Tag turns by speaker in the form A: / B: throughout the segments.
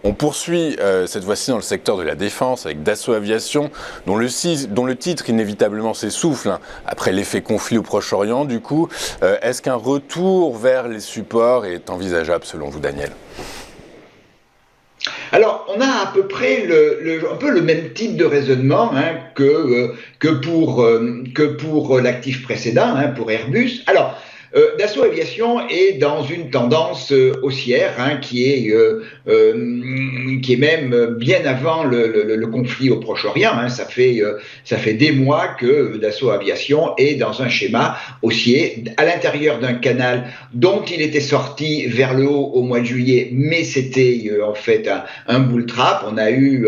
A: On poursuit cette fois-ci dans le secteur de la défense avec Dassault Aviation, dont le titre inévitablement s'essouffle après l'effet conflit au Proche-Orient. Du coup, est-ce qu'un retour vers les supports est envisageable selon vous, Daniel ?
B: Alors, on a à peu près un peu le même type de raisonnement que pour l'actif précédent, pour Airbus. Alors, Dassault Aviation est dans une tendance haussière qui est même bien avant le conflit au Proche-Orient. Ça fait des mois que Dassault Aviation est dans un schéma haussier à l'intérieur d'un canal dont il était sorti vers le haut au mois de juillet, mais c'était en fait un bull trap. On a eu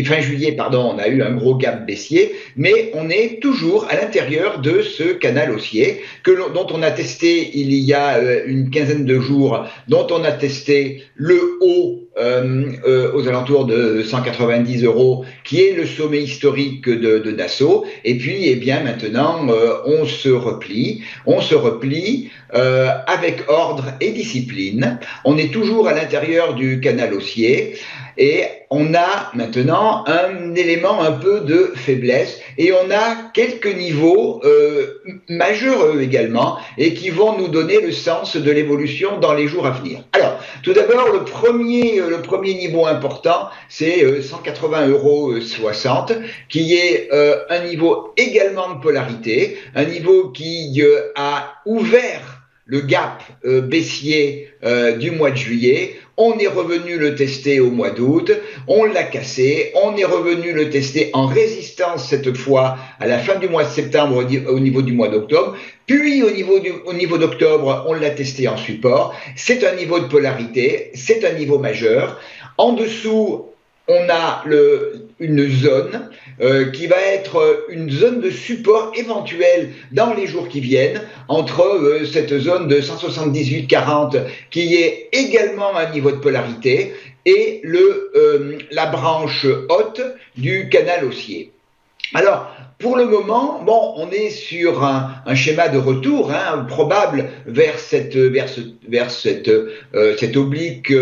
B: fin juillet, on a eu un gros gap baissier, mais on est toujours à l'intérieur de ce canal haussier dont on a testé il y a une quinzaine de jours, dont on a testé le haut aux alentours de 190 €, qui est le sommet historique de Dassault. Et puis, maintenant, on se replie avec ordre et discipline. On est toujours à l'intérieur du canal haussier. Et on a maintenant un élément un peu de faiblesse et on a quelques niveaux majeurs également et qui vont nous donner le sens de l'évolution dans les jours à venir. Alors, tout d'abord, le premier niveau important, c'est 180,60 € qui est un niveau également de polarité, un niveau qui a ouvert le gap baissier du mois de juillet. On est revenu le tester au mois d'août, on l'a cassé, on est revenu le tester en résistance cette fois à la fin du mois de septembre au niveau du mois d'octobre, puis au niveau d'octobre, on l'a testé en support. C'est un niveau de polarité, c'est un niveau majeur. En dessous, on a une zone qui va être une zone de support éventuelle dans les jours qui viennent, entre cette zone de 178,40 qui est également un niveau de polarité et la branche haute du canal haussier. Alors, pour le moment, on est sur un schéma de retour probable vers cette oblique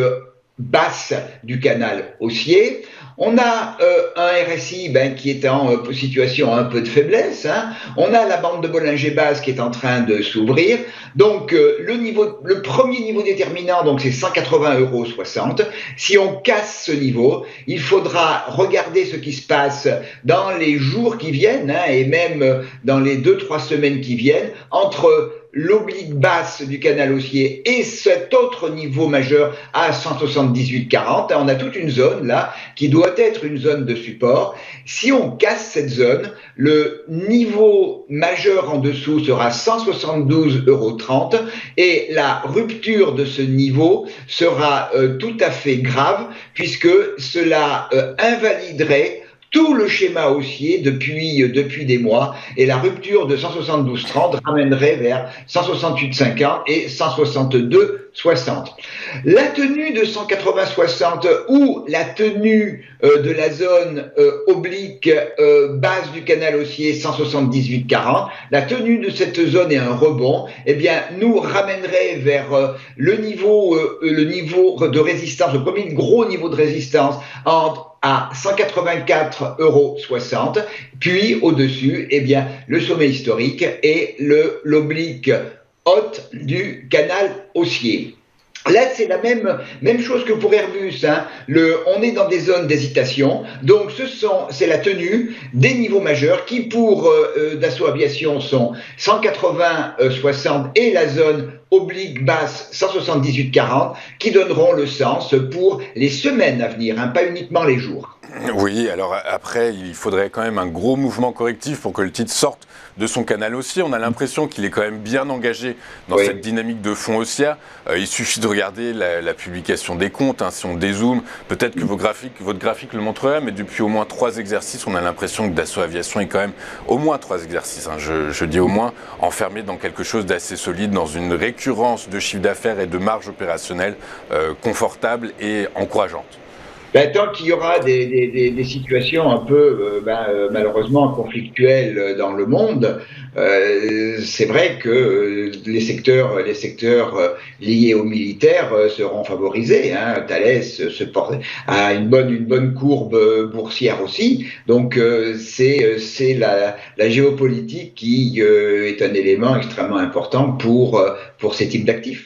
B: basse du canal haussier. On a un RSI qui est en situation un peu de faiblesse. On a la bande de Bollinger Basse qui est en train de s'ouvrir. Donc le premier niveau déterminant, donc c'est 180,60 €. Si on casse ce niveau, il faudra regarder ce qui se passe dans les jours qui viennent et même dans les 2-3 semaines qui viennent entre l'oblique basse du canal haussier et cet autre niveau majeur à 178,40. On a toute une zone là qui doit être une zone de support. Si on casse cette zone, le niveau majeur en dessous sera 172,30 € et la rupture de ce niveau sera tout à fait grave puisque cela invaliderait tout le schéma haussier depuis des mois et la rupture de 172,30 ramènerait vers 168,50 et 162,60. La tenue de 180,60 ou la tenue de la zone oblique basse du canal haussier 178,40, la tenue de cette zone et un rebond, nous ramènerait vers le niveau de résistance, le premier gros niveau de résistance à 184,60 €, puis au-dessus, le sommet historique et l'oblique haute du canal haussier. Là, c'est la même chose que pour Airbus. On est dans des zones d'hésitation. Donc, c'est la tenue des niveaux majeurs qui, pour Dassault Aviation, sont 180,60 et la zone oblique basse 178,40 qui donneront le sens pour les semaines à venir, pas uniquement les jours.
A: Oui, alors après, il faudrait quand même un gros mouvement correctif pour que le titre sorte de son canal haussier. On a l'impression qu'il est quand même bien engagé dans cette dynamique de fond haussière. Il suffit de regarder la publication des comptes. Si on dézoome, peut-être que votre graphique le montrerait, mais depuis au moins 3 exercices, on a l'impression que Dassault Aviation est quand même au moins 3 exercices. Je dis au moins enfermé dans quelque chose d'assez solide, dans une récurrence de chiffre d'affaires et de marge opérationnelle confortable et encourageante.
B: Ben, tant qu'il y aura des situations un peu malheureusement conflictuelles dans le monde, c'est vrai que les secteurs liés aux militaires seront favorisés. Hein. Thales a une bonne courbe boursière aussi. Donc c'est la géopolitique qui est un élément extrêmement important pour ces types d'actifs.